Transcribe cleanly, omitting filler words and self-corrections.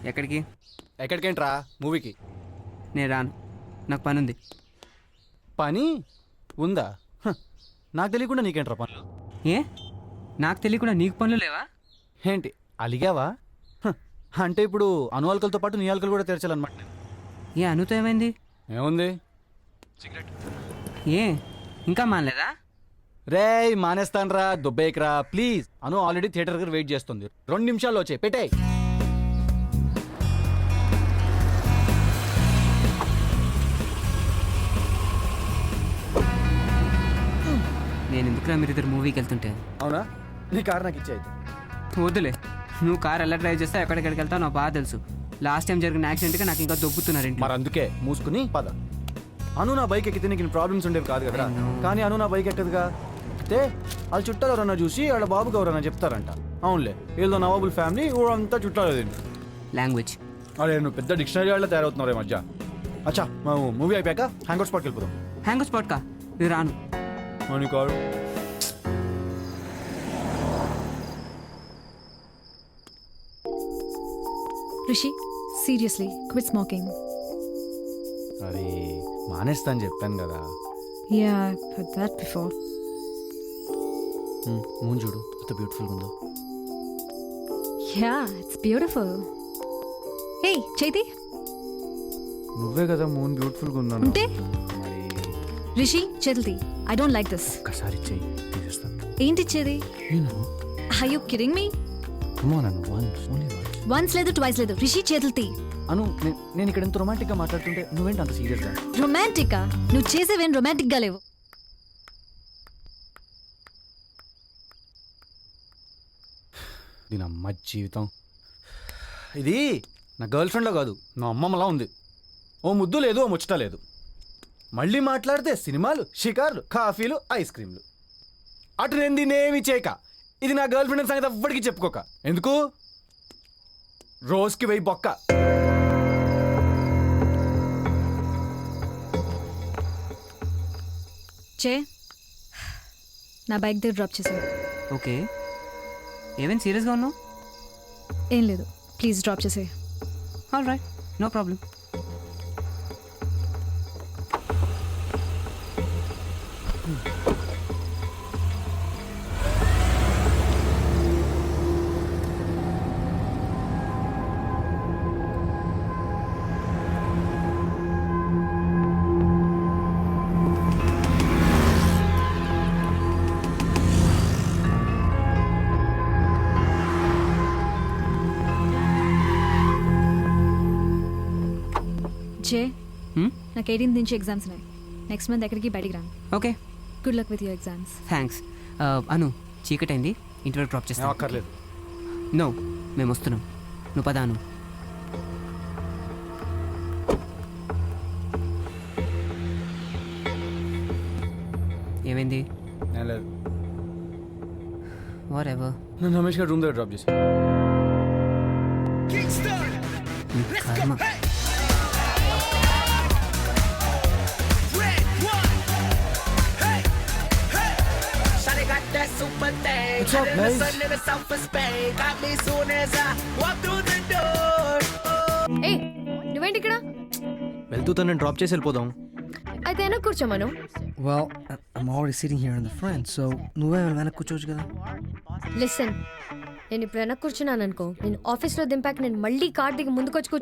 ఎక్కడికి? ఎక్కడికేంట్రా? మూవీకి. నేను రాను, నాకు పని ఉంది. పని ఉందా? నాకు తెలియకుండా నీకేంట్రా పనులు? ఏ నాకు తెలియకుండా నీకు పనులు లేవా? ఏంటి అలిగావా? అంటే ఇప్పుడు అనువాల్కలతో పాటు నీ ఆల్కలు కూడా తెరచాలన్నమాట. ఏ అనుతో ఏమైంది? ఏముంది? ఏ ఇంకా మానలేదా? రేయ్ మానేస్తానరా, దుబ్బేకరా ప్లీజ్. అను ఆల్రెడీ థియేటర్ దగ్గర వెయిట్ చేస్తుంది. 2 నిమిషాల్లో వచ్చాయి, పెట్టేయ్. నేను ఎందుకురా మీరు ఇద్దరు మూవీకి వెళ్తుంటే? అవునా? నీ కార్ నాకు ఇచ్చేయి. వద్దులే, నువ్వు కార్ ఎలా డ్రైవ్ చేస్తా ఎక్కడికి వెళ్తావు నాకు బాగా తెలుసు. లాస్ట్ టైం జరిగిన యాక్సిడెంట్గా నాకు ఇంకా దొబ్బుతున్నారు ఇంట్లో. మరి అందుకే మూసుకుని పద. అను నా బైక్ ఎక్కితే నీకు ప్రాబ్లమ్స్ ఉండేవి కాదు కదరా. కానీ అను నా బైక్ ఎక్కదుగా. అయితే వాళ్ళ చుట్టాలు ఎవరన్నా చూసి వాళ్ళ బాబుకి ఎవరన్నా చెప్తారంట. అవునులే, వీళ్ళతో నవాబుల్ ఫ్యామిలీ ఊరంతా చుట్టాలు. లాంగ్వేజ్ అరే నువ్వు పెద్ద డిక్షనరీ వాళ్ళ తయారవుతున్నావు రే మధ్య. అచ్చా మేము మూవీ అయిపోయాక హ్యాంగ్అవుట్ స్పాట్కి వెళ్ళిపోదాం. హ్యాంగ్ స్పాట్ కా? నేను రాను. మనీ కారు. Rishi, seriously quit smoking. అరే మానేస్తా అని చెప్పాను కదా. Ya heard that before. Moon చూడు ఎంత బ్యూటిఫుల్గా ఉందో. Ya it's beautiful. Hey Chaithi, నువ్వే కదా మూన్ బ్యూటిఫుల్గా ఉందా ఉంటే రిషి చేతుల్ది. I don't like this. ఒక్కసారి చెయ్యి తీసేస్తాను. ఏంటి ఇచ్చేది? Are you kidding me? Once లేదు ట్వైస్ లేదు. రిషి చేతుల్ది. అను నేను ఇక్కడ ఎంత రొమాంటిక్ గా మాట్లాడుతుంటే నువ్వేంటి అంత సీరియస్ గా? రొమాంటికా? నువ్వు చేసేవేం రొమాంటిక్ గా లేవు. దీని అమ్మ జీవితం. ఇది నా గర్ల్ ఫ్రెండ్లో కాదు, నా అమ్మమ్మలా ఉంది. ఓ ముద్దు లేదు, ఓ ముచ్చట లేదు. మళ్ళీ మాట్లాడితే సినిమాలు, షికార్లు, కాఫీలు, ఐస్ క్రీమ్లు. అటు నేను దీన్ని ఏమి చేయక ఇది నా గర్ల్ ఫ్రెండ్ సంగతి ఎవ్వడికి చెప్పుకోక. ఎందుకు? రోజుకి 1000 బొక్క. చే నా బైక్ దగ్గర డ్రాప్ చేసాను. ఓకే, ఏమైనా సీరియస్గా ఉన్నావు? ఏం లేదు, ప్లీజ్ డ్రాప్ చేసే. All right, no problem. జే నాకు 18th నుంచి ఎగ్జామ్స్ ఉన్నాయి. నెక్స్ట్ మంత్ ఎక్కడికి బయటికి రాను. Okay, good luck with your exams. Thanks. Anu చీకటైంది, ఇంటి వరకు డ్రాప్ చేస్తాను. అక్కర్లేదు. నో, మేము వస్తున్నాం. నువ్వు పద అను. ఏమైంది? లేదు, వాట్ ఎవర్. నన్ను రమేష్ గారు రూమ్ దగ్గర డ్రాప్ చేసి. What's up, guys? ఏ నువ్వేంటి ఇక్కడ? వెళ్తూ తనని డ్రాప్ చేసి వెళ్ళిపోదాం. అయితే వెనక కూర్చోమను. Well, I'm already sitting here in the front, so నువ్వే వెనక్కి కూర్చోవచ్చు కదా. లిసన్, నేను ఇప్పుడు వెనక కూర్చున్నాను అనుకో, నేను ఆఫీస్లో దింపాక నేను మళ్ళీ కార్ దిగి ముందుకు వచ్చి